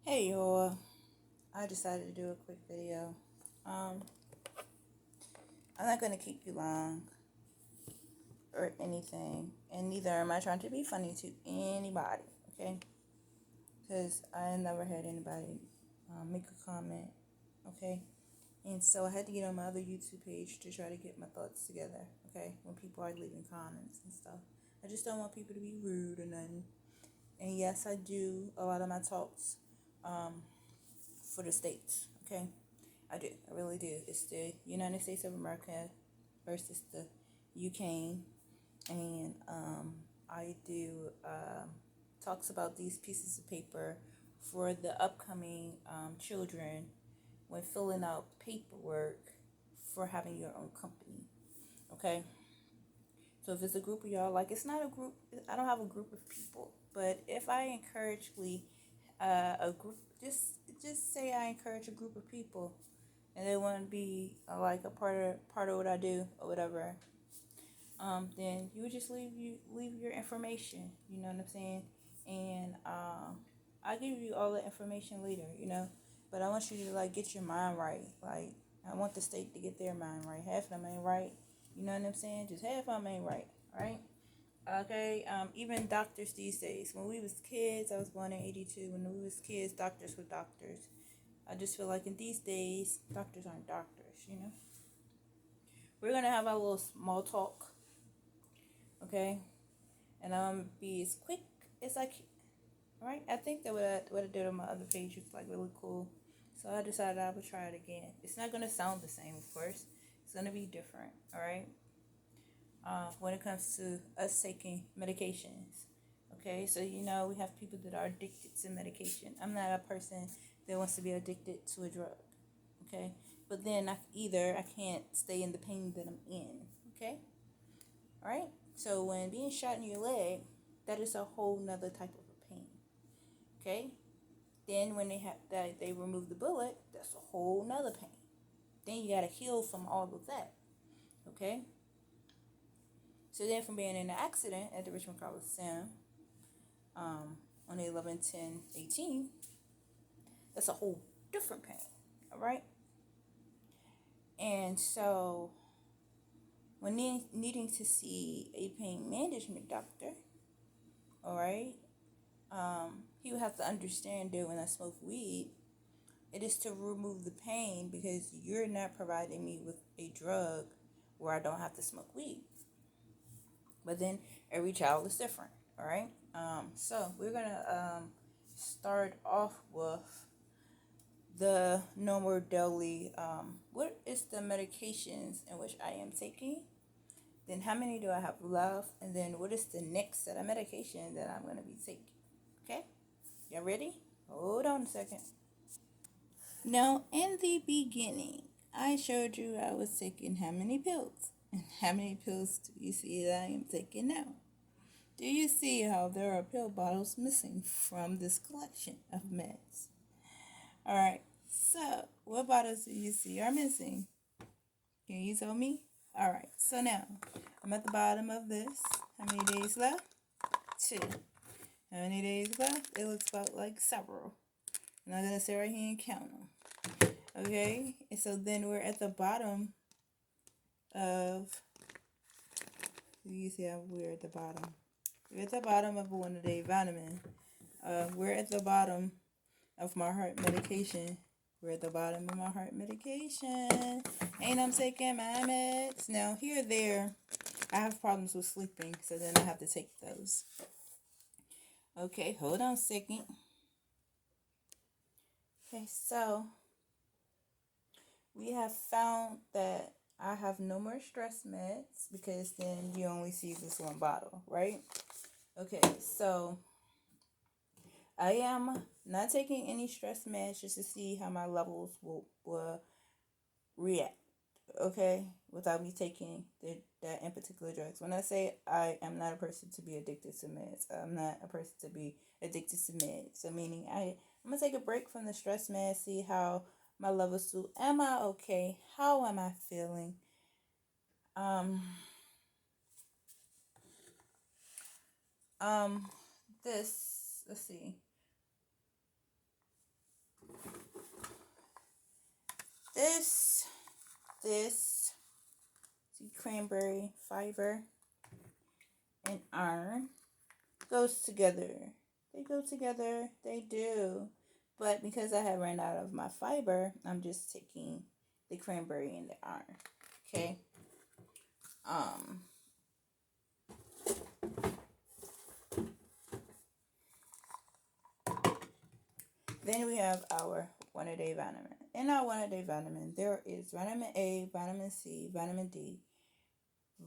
Hey y'all, I decided to do a quick video. Um, I'm not gonna keep you long or anything, and neither am I trying to be funny to anybody, okay? Because I never had anybody make a comment, okay? And so I had to get on my other YouTube page to try to get my thoughts together, okay? When people are leaving comments and stuff, I just don't want people to be rude or nothing. And yes, I do a lot of my talks um, for the states, okay? I do. I really do. It's the United States of America versus the UK. And I do talks about these pieces of paper for the upcoming children when filling out paperwork for having your own company. Okay? So if it's a group of y'all, like it's not a group, I don't have a group of people. But if I encouragely, a group, just say I encourage a group of people and they want to be like a part of what I do or whatever, then you would just leave your information. You know what I'm saying? And I'll give you all the information later. But I want you to like get your mind right. Like I want the state to get their mind right. Half of them ain't right. You know what I'm saying? Just half of them ain't right. Right? Okay. Even doctors these days. When we was kids, I was born in '82. When we was kids, doctors were doctors. I just feel like in these days, doctors aren't doctors. We're gonna have our little small talk, okay? And I'm gonna be as quick as I can, right? I think that what I did on my other page was like really cool, so I decided I would try it again. It's not gonna sound the same, of course. It's gonna be different, all right? When it comes to us taking medications, okay? So we have people that are addicted to medication. I'm not a person that wants to be addicted to a drug. Okay, but then I can't stay in the pain that I'm in. Okay, all right. So when being shot in your leg, that is a whole nother type of a pain. Okay, then when they remove the bullet, that's a whole nother pain. Then you gotta heal from all of that. Okay, so then from being in an accident at the Richmond Coliseum on the 11/10/18, that's a whole different pain. All right, and so when needing to see a pain management doctor, all right, he would have to understand that when I smoke weed, it is to remove the pain because you're not providing me with a drug where I don't have to smoke weed. But then every child is different, all right? So we're gonna start off with the no more daily. What is the medications in which I am taking? Then how many do I have left? And then what is the next set of medication that I'm going to be taking? Okay? Y'all ready? Hold on a second. Now, in the beginning, I showed you I was taking how many pills? And how many pills do you see that I am taking now? Do you see how there are pill bottles missing from this collection of meds? Alright, so what bottles do you see are missing? Can you tell me? Alright, so now I'm at the bottom of this. How many days left? 2. How many days left? It looks about like several. I'm not gonna sit right here and count them. Okay, and so then we're at the bottom of. You see how we're at the bottom. We're at the bottom of one of the vitamin. We're at the bottom of my heart medication. We're at the bottom of my heart medication. And I'm taking my meds. Now, here or there, I have problems with sleeping, so then I have to take those. Okay, hold on a second. Okay, so we have found that I have no more stress meds because then you only see this one bottle, right? Okay, so I am not taking any stress meds just to see how my levels will react, okay, without me taking that in particular drugs. When I say I am not a person to be addicted to meds, I'm not a person to be addicted to meds. So meaning I'm going to take a break from the stress meds, see how my levels do. Am I okay? How am I feeling? Um, this, let's see. this, see, cranberry fiber and iron goes together. They go together. They do. But because I have run out of my fiber, I'm just taking the cranberry and the iron. Okay. Then we have our one-a-day vitamin. In our one-a-day vitamin, there is vitamin A, vitamin C, vitamin D,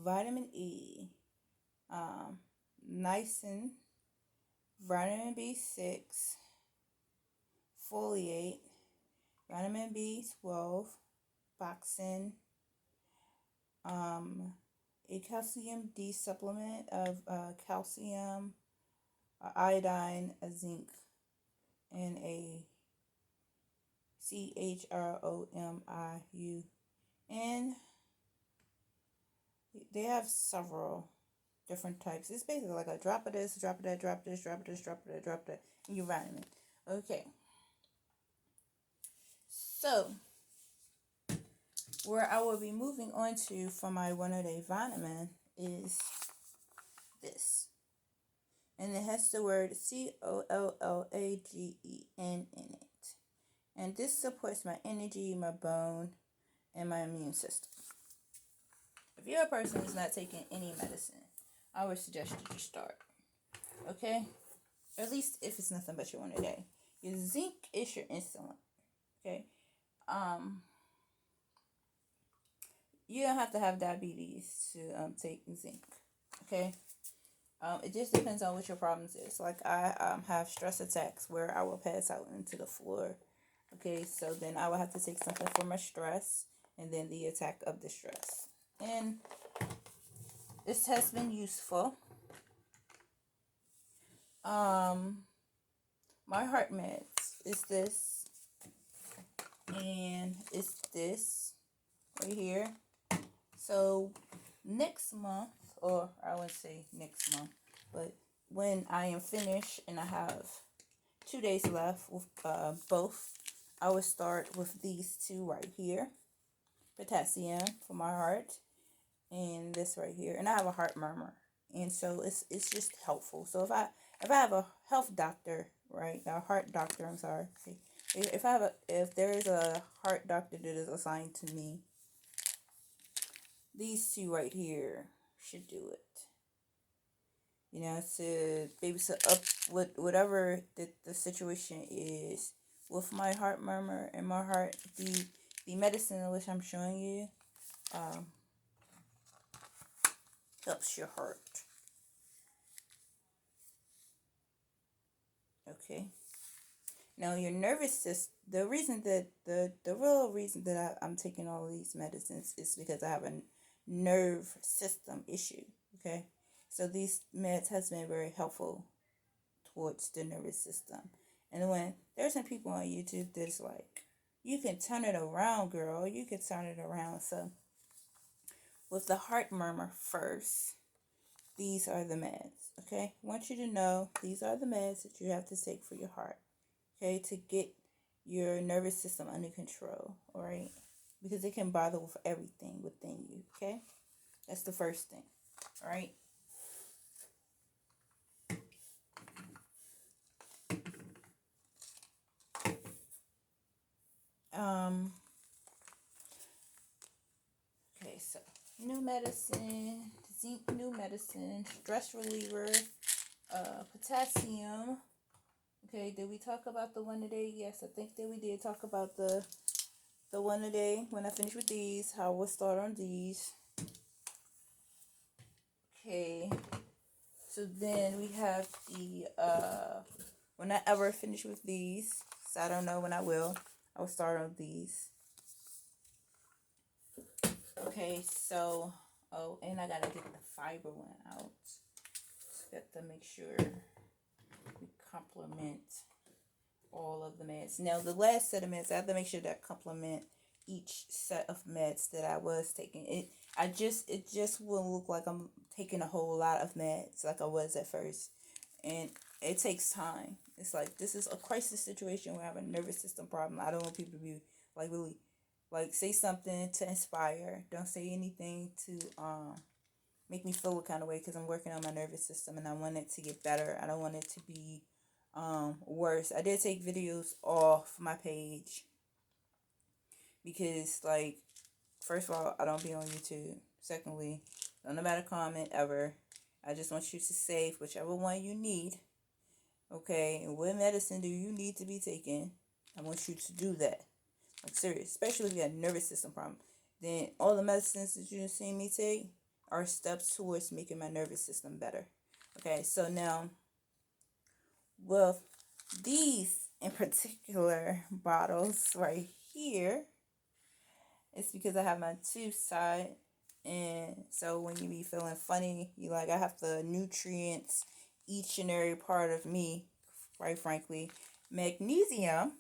vitamin E, niacin, vitamin B6, foliate, vitamin B12, boxin, a calcium D supplement of calcium, iodine, a zinc, and a CHROMIU. And they have several different types. It's basically like a drop of this, drop of that, drop this, drop of this, drop of that, drop of that, in your vitamin. Okay. So, where I will be moving on to for my one-a-day vitamin is this. And it has the word COLLAGEN in it. And this supports my energy, my bone, and my immune system. If you're a person who's not taking any medicine, I would suggest that you start. Okay? At least if it's nothing but your one-a-day. Your zinc is your insulin. Okay? You don't have to have diabetes to take zinc. Okay? It just depends on what your problems is. Like I have stress attacks where I will pass out into the floor. Okay, so then I will have to take something for my stress and then the attack of the stress. And this has been useful. My heart meds is this, and it's this right here. So next month, or I wouldn't say next month, but when I am finished and I have 2 days left with both, I will start with these two right here. Potassium for my heart, and this right here. And I have a heart murmur, and so it's just helpful. So if I have a health doctor, right, a heart doctor, I'm sorry, if there is a heart doctor that is assigned to me, these two right here should do it. You know, to maybe to up with whatever the situation is with my heart murmur and my heart, the medicine which I'm showing you helps your heart. Okay. Now your nervous system, the real reason that I'm taking all of these medicines is because I have a nerve system issue. Okay. So these meds has been very helpful towards the nervous system. And when there's some people on YouTube that's like, you can turn it around, girl. You can turn it around. So with the heart murmur first, these are the meds. Okay. I want you to know these are the meds that you have to take for your heart. Okay. To get your nervous system under control. All right. Because it can bother with everything within you. Okay. That's the first thing. All right. Okay, so new medicine, zinc, new medicine, stress reliever, potassium. Okay, did we talk about the one-a-day? Yes, I think that we did talk about the one-a-day. When I finish with these, I will start on these. Okay, so then we have the, when I ever finish with these, so I don't know when I will start on these. Okay, so, oh, and I gotta get the fiber one out. Just got to make sure we complement all of the meds. Now, the last set of meds, I have to make sure that I complement each set of meds that I was taking. It just will look like I'm taking a whole lot of meds like I was at first. And it takes time. It's like, this is a crisis situation where I have a nervous system problem. I don't want people to be like really Like, say something to inspire. Don't say anything to make me feel a kind of way, because I'm working on my nervous system and I want it to get better. I don't want it to be worse. I did take videos off my page because, like, first of all, I don't be on YouTube. Secondly, don't about a comment ever. I just want you to save whichever one you need. Okay, and what medicine do you need to be taking? I want you to do that. Like, serious. Especially if you have a nervous system problem. Then all the medicines that you've seen me take are steps towards making my nervous system better. Okay, so now with these in particular bottles right here, it's because I have my tooth side, and so when you be feeling funny, you like, I have the nutrients, each and every part of me, quite frankly. Magnesium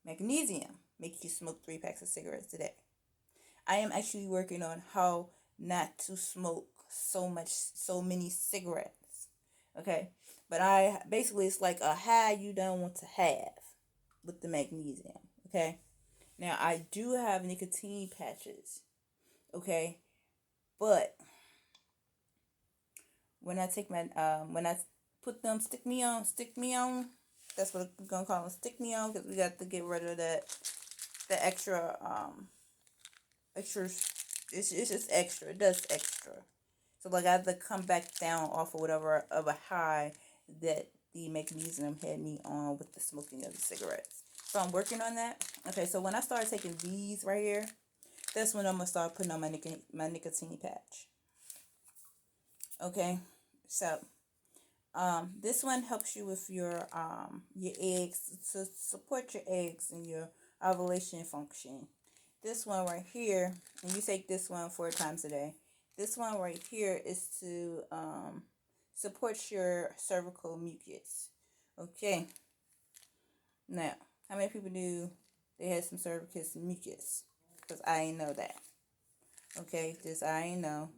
makes you smoke 3 packs of cigarettes a day. I am actually working on how not to smoke so many cigarettes. Okay, but I basically, it's like a high you don't want to have with the magnesium. Okay. Now, I do have nicotine patches, okay? But when I take my, when I put them, stick me on, that's what we're going to call them, stick me on, because we got to get rid of the extra, extra, it's just extra, it does extra. So, like, I have to come back down off of whatever, of a high that the magnesium had me on with the smoking of the cigarettes. So, I'm working on that. Okay, so when I start taking these right here, that's when I'm going to start putting on my nicotine patch. Okay, so this one helps you with your eggs, to support your eggs and your ovulation function. This one right here, and you take this one 4 times a day. This one right here is to support your cervical mucus. Okay, now, how many people knew they had some cervical mucus? Because I ain't know that. Okay, just I ain't know.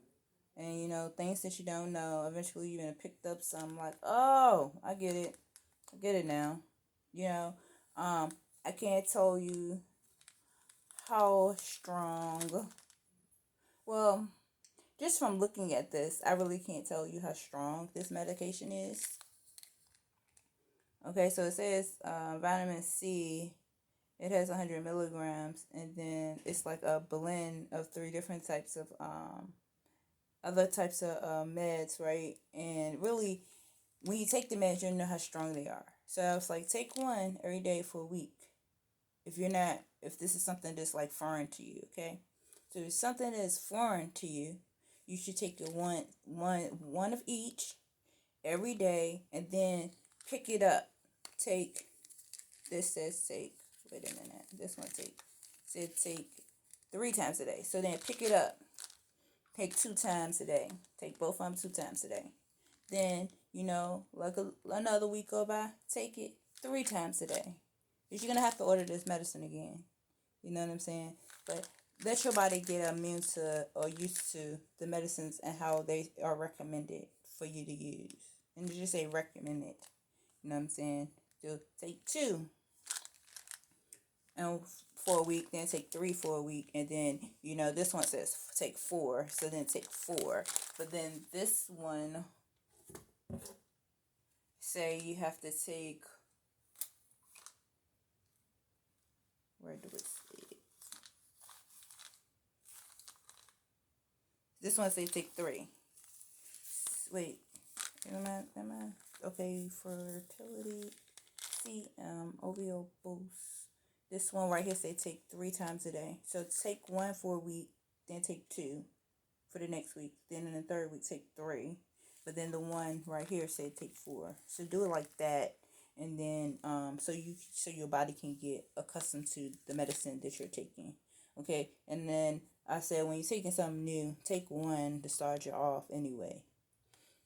And, you know, things that you don't know, eventually you're going to pick up some, like, oh, I get it. I get it now. You know, I can't tell you how strong. Well, just from looking at this, I really can't tell you how strong this medication is. Okay, so it says vitamin C. It has 100 milligrams, and then it's like a blend of 3 different types of other types of meds, right? And really, when you take the meds, you'll know how strong they are. So I was like, take one every day for a week. If this is something that's like foreign to you, okay? So if it's something that's foreign to you, you should take your one of each every day, and then pick it up. Take, this says take, wait a minute, this one said take 3 times a day. So then pick it up. Take 2 times a day. Take both of them 2 times a day. Then, you know, like another week go by, take it 3 times a day. Because you're going to have to order this medicine again. You know what I'm saying? But let your body get immune to or used to the medicines and how they are recommended for you to use. And you just say recommended. You know what I'm saying? So take 2 and for a week, then take 3 for a week, and then, you know, this one says take 4, so then take 4. But then this one, say you have to take, where do it say? This one say take 3. Wait, am I? Okay, fertility, OVO boost. This one right here say take 3 times a day. So take 1 for a week, then take 2 for the next week. Then in the 3rd week, take 3. But then the one right here said take 4. So do it like that, and then so your body can get accustomed to the medicine that you're taking. Okay, and then I said when you're taking something new, take 1 to start you off anyway,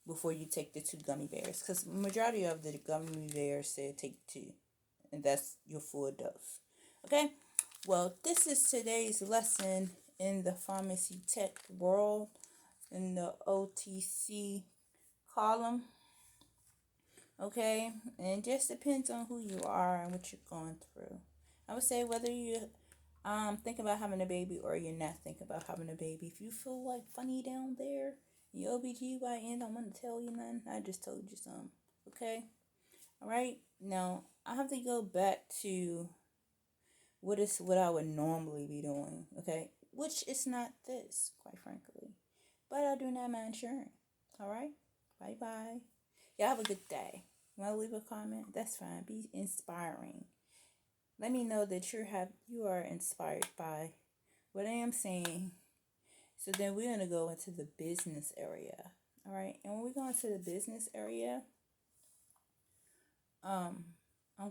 before you take the 2 gummy bears, because majority of the gummy bears said take 2, and that's your full dose. Okay, well, this is today's lesson in the pharmacy tech world, in the OTC column. Okay, and it just depends on who you are and what you're going through. I would say whether you thinking about having a baby or you're not thinking about having a baby, if you feel like funny down there, your OBGYN don't want to tell you nothing, I just told you something. Okay? Alright? Now, I have to go back to what I would normally be doing, okay? Which is not this, quite frankly. But I do not mind sharing. Alright? Bye bye. Y'all have a good day. Want to leave a comment? That's fine. Be inspiring. Let me know that you are inspired by what I am saying. So then we're gonna go into the business area. Alright? And when we go into the business area, I'm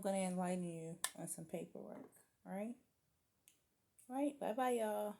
gonna enlighten you on some paperwork. Alright? Alright, bye bye y'all.